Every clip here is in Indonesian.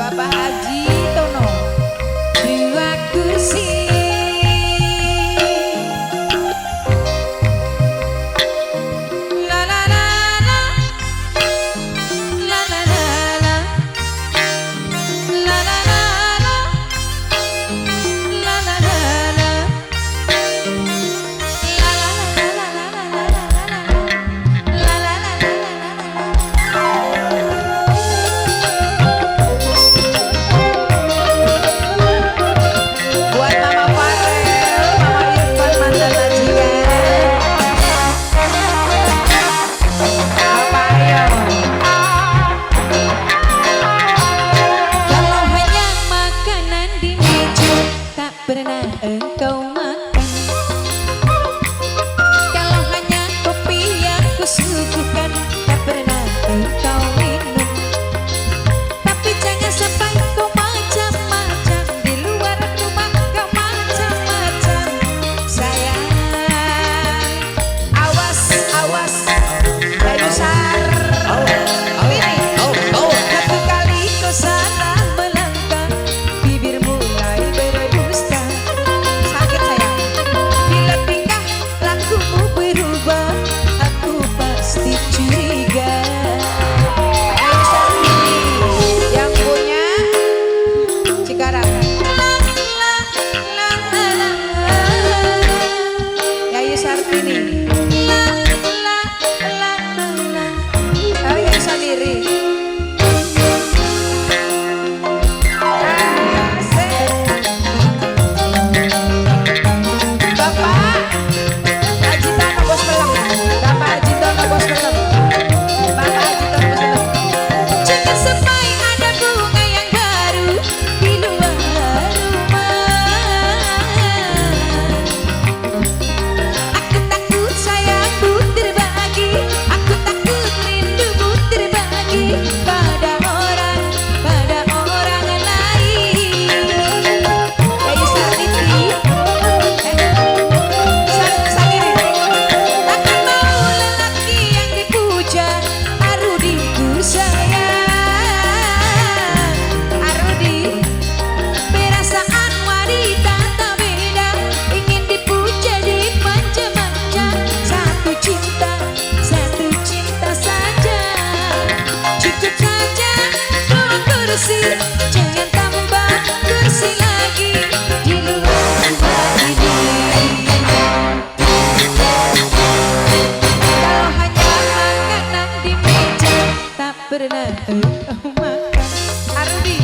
Bapak Haji Tono dua kursi. Pernah engkau makan, kalau hanya kopi yang kusuguhkan, tak pernah engkau minum. Tapi jangan sampai kau macam-macam, di luar rumah kau macam-macam. Sayang, awas, awas, ya besar. Satu kali kau salah melangkah, bibir mulai berdusta. Jangan tambah kursi lagi di luar rumah ini. Kalau hanya makanan di meja, tak pernah engkau makan. Arudi,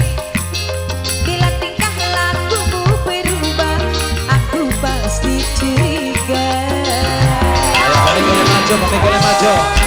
bila tingkah lakumu berubah, aku pasti curiga. Boleh maju, boleh maju.